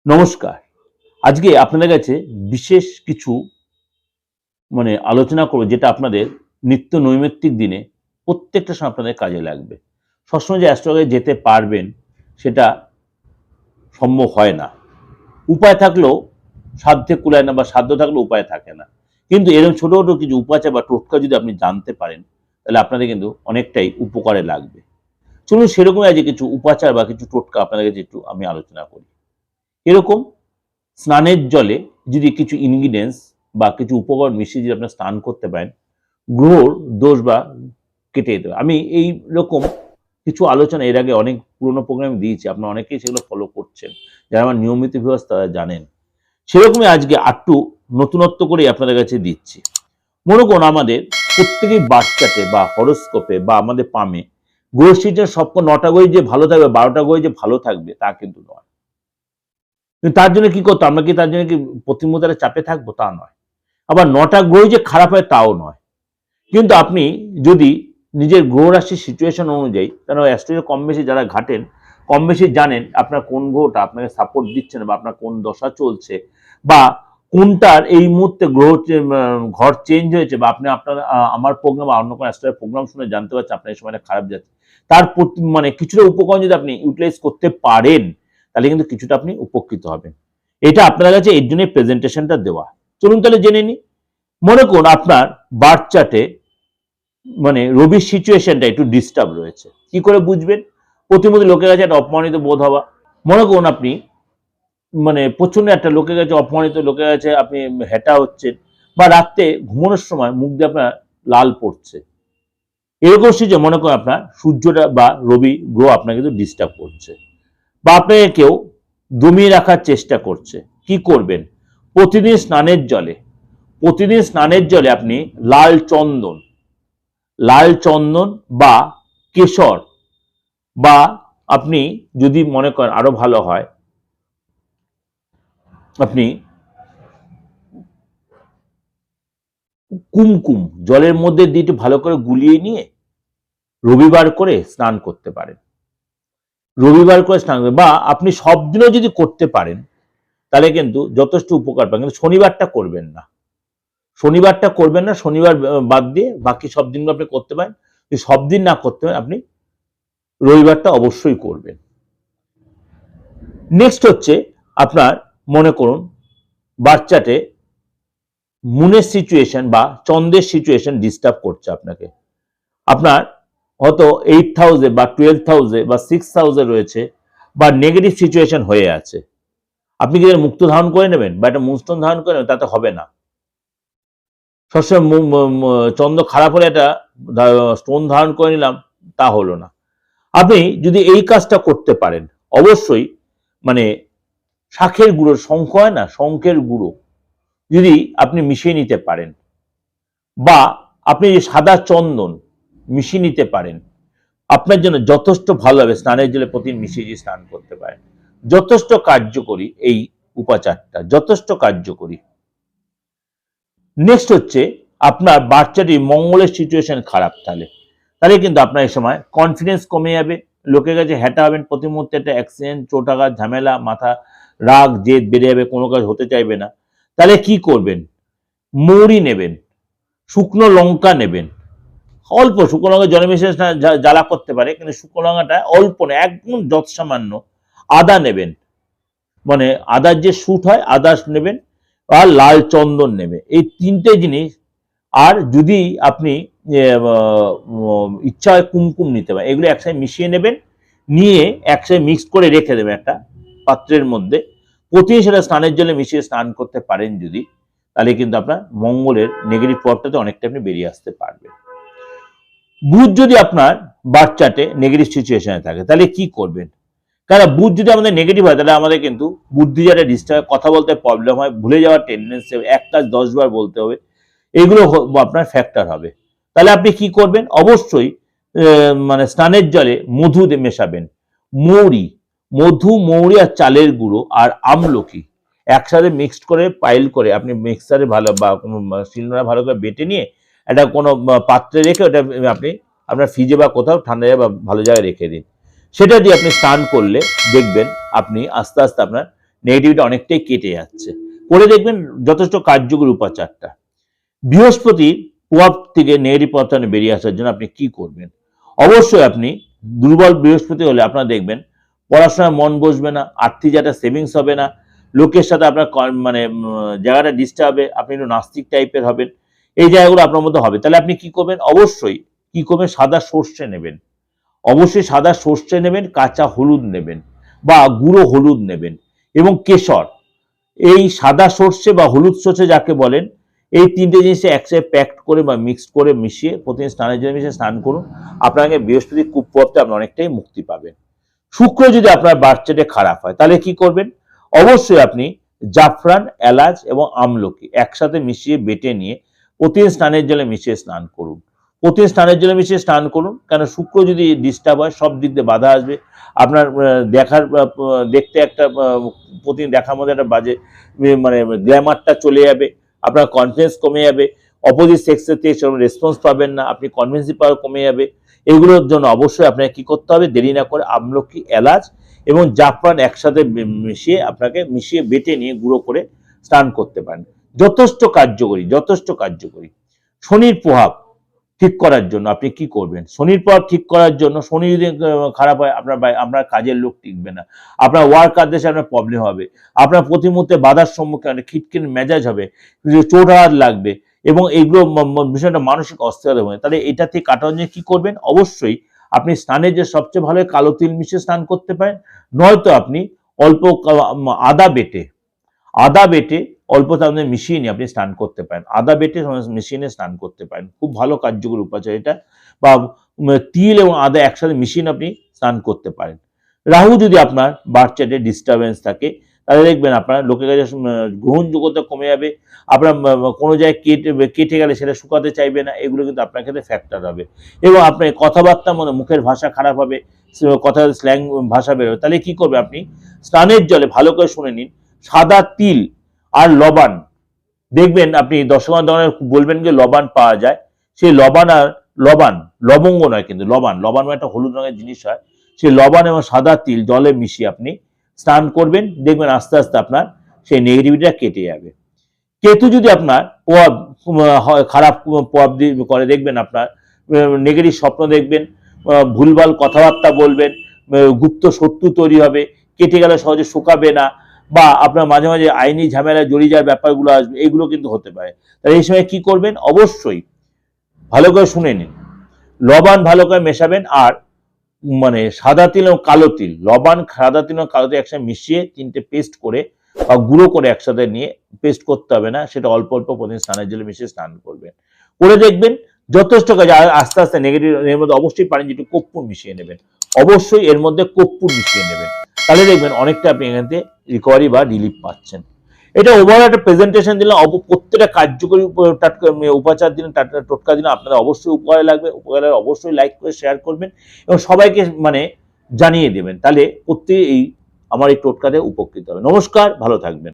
নমস্কার। আজকে আপনাদের কাছে বিশেষ কিছু আলোচনা করব, যেটা আপনাদের নিত্য নৈমিত্তিক দিনে প্রত্যেকটা সময় আপনাদের কাজে লাগবে। সবসময় যে অ্যাস্ট্রোলজি যেতে পারবেন সেটা সম্ভব হয় না। উপায় থাকলেও সাধ্যে কুলায় না, বা সাধ্য থাকলেও উপায় থাকে না। কিন্তু এরকম ছোট ছোট কিছু উপাচার বা টোটকা যদি আপনি জানতে পারেন, তাহলে আপনাদের কিন্তু অনেকটাই উপকারে লাগবে। চলুন সেরকমই আজকে কিছু উপাচার বা কিছু টোটকা আপনাদের কাছে একটু আমি আলোচনা করি। এরকম স্নানের জলে যদি কিছু ইনগ্রিডিয়েন্টস বা কিছু উপকরণ মিশিয়ে যদি আপনারা স্নান করতে পারেন, গ্রহর দোষ বা কেটে যেতে পারে। আমি এই রকম কিছু আলোচনা এর আগে অনেক পুরোনো প্রোগ্রামে দিয়েছি, আপনারা অনেকেই সেগুলো ফলো করছেন, যারা আমার নিয়মিত ভিউয়ার্স তারা জানেন। সেরকমই আজকে একটু নতুনত্ব করে আপনাদের কাছে দিচ্ছি। মনে করুন আমাদের প্রত্যেকেই বাচ্চাতে বা হরোস্কোপে বা আমাদের পামে গ্রহশিটের সব 9টা গ্রহ যে ভালো থাকবে, 12টা গ্রহ যে ভালো থাকবে তা কিন্তু নয়। তার জন্য কি করতো, আমরা কি তার জন্য কি প্রতিমুহূর্তে চাপে থাকবো? তা নয়। আবার 9টা গ্রহ যে খারাপ হয় তাও নয়। কিন্তু আপনি যদি নিজের গ্রহ রাশির সিচুয়েশন অনুযায়ী, কারণ অ্যাস্ট্রোলজি কম বেশি যারা ঘাটেন কম বেশি জানেন আপনার কোন গ্রহটা আপনাকে সাপোর্ট দিচ্ছে না, বা আপনার কোন দশা চলছে, বা কোনটার এই মুহূর্তে গ্রহ ঘর চেঞ্জ হয়েছে, বা আপনি আপনার আমার প্রোগ্রাম বা অন্য কোনো অ্যাস্ট্রোলজি প্রোগ্রাম শুনে জানতে পারছেন আপনার এই সময়টা খারাপ যাচ্ছে, তার কিছুটা উপকরণ যদি আপনি ইউটিলাইজ করতে পারেন, তাহলে কিন্তু কিছুটা আপনি উপকৃত হবেন। এটা আপনার কাছে এর জন্য প্রেজেন্টেশনটা দেওয়া। চলুন তাহলে জেনে নিই। মনে করুন আপনার বার্থ চার্টে রবির সিচুয়েশনটা একটু ডিস্টার্ব রয়েছে। কি করে বুঝবেন? প্রতিমধ্যে লোকের কাছে একটা অপমানিত বোধ হওয়া। মনে করুন আপনি প্রচন্ড একটা লোকের কাছে অপমানিত, লোকের কাছে আপনি হেঁটা হচ্ছেন, বা রাত্রে ঘুমানোর সময় মুখ দিয়ে আপনার লাল পড়ছে, এরকম সিচুয়েশন মনে করুন আপনার সূর্যটা বা রবি গ্রহ আপনাকে কিন্তু ডিস্টার্ব করছে, বা আপনাকে কেউ দমিয়ে রাখার চেষ্টা করছে। কি করবেন? প্রতিদিন স্নানের জলে আপনি লাল চন্দন বা কেশর, বা আপনি যদি মনে করেন আরো ভালো হয়, আপনি কুমকুম জলের মধ্যে দিয়ে একটু ভালো করে গুলিয়ে নিয়ে রবিবার করে স্নান করতে পারেন। বা আপনি সব দিনও যদি করতে পারেন তাহলে কিন্তু যথেষ্ট উপকার পাবেন। কিন্তু শনিবার করবেন না। শনিবার বাদ দিয়ে বাকি সব দিনগুলো আপনি করতে পারেন। যদি সব দিন না করতে পারেন, আপনি রবিবারটা অবশ্যই করবেন। নেক্সট হচ্ছে আপনার মনে করুন বাচ্চাতে মুনের সিচুয়েশন বা চন্দ্রের সিচুয়েশন ডিস্টার্ব করছে আপনাকে। আপনার হয়তো 8th হাউসে বা 12th হাউসে বা 6th হাউসে রয়েছে, বা নেগেটিভ সিচুয়েশন হয়ে আছে। আপনি কি মুক্ত ধারণ করে নেবেন বা একটা মুনস্টোন ধারণ করে নেবেন? তাতে হবে না। সবসময় চন্দ্র খারাপ হলে একটা স্টোন ধারণ করে নিলাম, তা হলো না। আপনি যদি এই কাজটা করতে পারেন, অবশ্যই শাঁখের গুঁড়ো, শঙ্খ হয় না, শঙ্খের গুঁড়ো যদি আপনি মিশিয়ে নিতে পারেন, বা আপনি সাদা চন্দন মিশিয়ে নিতে পারেন, আপনার জন্য যথেষ্ট ভালো হবে। স্নানের জলে প্রতিদিন মিশিয়ে স্নান করতে পারেন। যথেষ্ট কার্যকরী এই উপাচারটা, যথেষ্ট কার্যকরী। নেক্সট হচ্ছে আপনার বাচ্চাটি মঙ্গলের সিচুয়েশন খারাপ, তাহলে কিন্তু আপনার এই সময় কনফিডেন্স কমে যাবে, লোকের কাছে হেঁটা হবেন, প্রতি মুহূর্তে একটা অ্যাক্সিডেন্ট, চোটাঘাত, ঝামেলা, মাথা রাগ জেদ বেড়ে যাবে, কোনো কাজ হতে চাইবে না। তাহলে কি করবেন? মৌরি নেবেন, শুকনো লঙ্কা নেবেন, অল্প শুকনো লঙ্কা জলে মিশিয়ে জ্বালা করতে পারে, কিন্তু শুকনো লঙ্কাটা অল্প না, একদম যৎসামান্য। আদা নেবেন, আদার যে শুট হয় আদা নেবেন, আর লাল চন্দন নেবে, এই 3টে জিনিস। আর যদি আপনি ইচ্ছা হয় কুমকুম নিতে পারেন, এগুলো একসাথে মিশিয়ে নেবেন, নিয়ে একসাথে মিক্স করে রেখে দেবেন একটা পাত্রের মধ্যে। প্রতিদিন সেটা স্নানের জলে মিশিয়ে স্নান করতে পারেন যদি, তাহলে কিন্তু আপনার মঙ্গলের নেগেটিভ প্রভাবটাতে অনেকটা আপনি বেরিয়ে আসতে পারবেন। বুধ যদি আপনার বার্থ চার্টে নেগেটিভ সিচুয়েশনে থাকে, তাহলে কি করবেন? কারণ বুধ যদি আমাদের নেগেটিভ হয়, তাহলে আমাদের কিন্তু বুদ্ধি যারা ডিস্টার্ব, কথা বলতে প্রবলেম হয়, ভুলে যাওয়ার টেন্ডেন্সি, এক কাজ 10 বার বলতে হবে, এগুলো আপনার ফ্যাক্টর হবে। তাহলে আপনি কি করবেন? অবশ্যই স্নানের জলে মধু মেশাবেন, মৌরি আর চালের গুঁড়ো আর আমলকি একসাথে মিক্সড করে পাইল করে আপনি মিক্সারে ভালো বা কোনো শিলনোড়া ভালো করে বেটে নিয়ে একটা কোনো পাত্রে রেখে ওটা আপনি আপনার ফ্রিজে বা কোথাও ঠান্ডা জায়গায় বা ভালো জায়গায় রেখে দিন। সেটা দিয়ে আপনি স্নান করলে দেখবেন আপনি আস্তে আস্তে আপনার নেগেটিভিটি অনেকটাই কেটে যাচ্ছে। করে দেখবেন যথেষ্ট কার্যকরী উপাচারটা। বৃহস্পতির প্রভাব থেকে নেগেটিভ প্রভাব বেরিয়ে আসার জন্য আপনি কি করবেন? অবশ্যই আপনি দুর্বল বৃহস্পতি হলে আপনারা দেখবেন পড়াশোনায় মন বসবে না, আর্থিক যাতে সেভিংস হবে না, লোকের সাথে আপনার মানে জায়গাটা ডিস্টার্ব হবে, আপনি একটু নাস্তিক টাইপের হবেন, এই জায়গাগুলো আপনার মধ্যে হবে। তাহলে আপনি কি করবেন? অবশ্যই কি করবেন? সাদা সর্ষে নেবেন, অবশ্যই সাদা সর্ষে নেবেন, কাঁচা হলুদ নেবেন বা গুঁড়ো হলুদ নেবেন এবং কেশর। এই সাদা সর্ষে বা হলুদ সর্ষে যাকে বলেন, এই তিনটে জিনিস একসাথে প্যাকড করে বা মিক্সড করে মিশিয়ে প্রতিদিন স্নানের জন্য মিশিয়ে স্নান করুন। আপনাকে বৃহস্পতির কুপ্রভাবটা আপনি অনেকটাই মুক্তি পাবেন। শুক্র যদি আপনার বার্থ চার্টে খারাপ হয় তাহলে কি করবেন? অবশ্যই আপনি জাফরান, এলাচ এবং আমলকি একসাথে মিশিয়ে বেটে নিয়ে প্রতিদিন স্নানের জলে মিশিয়ে স্নান করুন। প্রতিদিন স্নানের জলে মিশিয়ে স্নান করুন, কেন শুক্র যদি ডিস্টার্ব হয় সব দিক দিয়ে বাধা আসবে। আপনার দেখতে একটা প্রতিদিন দেখার মধ্যে একটা বাজে মানে গ্ল্যামারটা চলে যাবে, আপনার কনফিডেন্স কমে যাবে, অপোজিট সেক্সের থেকে সেরকম রেসপন্স পাবেন না, আপনি কনভিন্সিং পাওয়ার কমে যাবে। এগুলোর জন্য অবশ্যই আপনাকে কি করতে হবে? দেরি না করে আমলকি, এলাচ এবং জাফরান একসাথে মিশিয়ে বেটে নিয়ে গুঁড়ো করে স্নান করতে পারেন। যথেষ্ট কার্যকরী, যথেষ্ট কার্যকরী। শনির প্রভাব ঠিক করার জন্য আপনি কি করবেন? শনির প্রভাব ঠিক করার জন্য, শনি যদি খারাপ হয় আপনার কাজের লোক টিকবে না, আপনার ওয়ার্ক আদেশে আপনার প্রবলেম হবে, আপনার প্রতি মুহূর্তে বাধার সম্মুখীন হবে, খিটখিট মেজাজ হবে, চোট আঘাত লাগবে এবং এইগুলো বিষয়টা মানসিক অস্থিরতা হবে। তাহলে এটা থেকে কাটানোর জন্য কি করবেন? অবশ্যই আপনি স্নানের যে সবচেয়ে ভালো কালো তিল মিশিয়ে স্নান করতে পারেন, নয়তো আপনি অল্প আদা বেটে অল্প তার মধ্যে মিশিয়ে নিয়ে আপনি স্নান করতে পারেন। আদা বেটে মিশিয়ে নিয়ে স্নান করতে পারেন, খুব ভালো কার্যকরী উপাচার এটা। বা তিল এবং আদা একসাথে মিশিয়ে আপনি স্নান করতে পারেন। রাহু যদি আপনার বার্থ চার্টে ডিস্টারবেন্স থাকে তাহলে দেখবেন আপনার লোকের কাছে গ্রহণযোগ্যতা কমে যাবে, আপনার কোনো জায়গায় কেটে গেলে সেটা শুকাতে চাইবে না, এগুলো কিন্তু আপনার ক্ষেত্রে ফ্যাক্টর হবে। এবং আপনার কথাবার্তা মুখের ভাষা খারাপ হবে, কথা স্ল্যাং ভাষা বেরোবে। তাহলে কি করবে? আপনি স্নানের জলে ভালো করে শুনে নিন, সাদা তিল আর লবণ, দেখবেন আপনি দশমা দোকানে বলবেন যে লবণ পাওয়া যায়, সেই লবণ লবঙ্গ নয় কিন্তু লবণ একটা হলুদ রঙের জিনিস হয়, সেই লবণ এবং সাদা তিল জলে মিশিয়ে আপনি স্নান করবেন, দেখবেন আস্তে আস্তে আপনার সেই নেগেটিভিটিটা কেটে যাবে। কেতু যদি আপনার খারাপ প্রভাব করে, দেখবেন আপনার নেগেটিভ স্বপ্ন দেখবেন, ভুলভাল কথাবার্তা বলবেন, গুপ্ত শত্রু তৈরি হবে, কেটে গেলে সহজে শুকাবে না, বা আপনার মাঝে মাঝে আইনি ঝামেলায় জড়িয়ে যাওয়ার ব্যাপারগুলো আসবে, এগুলো কিন্তু হতে পারে। তাহলে এই সময় কি করবেন? অবশ্যই ভালো করে শুনে নিন, লবণ ভালো করে মেশাবেন, আর সাদা তিল এবং কালো তিল, লবণ, সাদা তিল এবং কালো তিল একসাথে মিশিয়ে তিনটে পেস্ট করে বা গুঁড়ো করে একসাথে নিয়ে, পেস্ট করতে হবে না, সেটা অল্প অল্প প্রতিদিন স্নানের জলে মিশিয়ে স্নান করবেন, করে দেখবেন যথেষ্ট কাজ। আস্তে আস্তে নেগেটিভ এর মধ্যে অবশ্যই পারেন যেটু কর্পূর মিশিয়ে নেবেন, অবশ্যই এর মধ্যে কর্পূর মিশিয়ে নেবেন, তাহলে দেখবেন অনেকটা আপনি এখান থেকে রিকভারি বা রিলিফ পাচ্ছেন। এটা ওভারঅল একটা প্রেজেন্টেশন দিলাম, প্রত্যেকটা কার্যকরী উপাচার দিন, টোটকা দিন, আপনাদের অবশ্যই উপকারে লাগবে। উপকারে অবশ্যই লাইক করে শেয়ার করবেন এবং সবাইকে জানিয়ে দেবেন, তাহলে প্রত্যেকে আমার এই টোটকাতে উপকৃত হবে। নমস্কার, ভালো থাকবেন।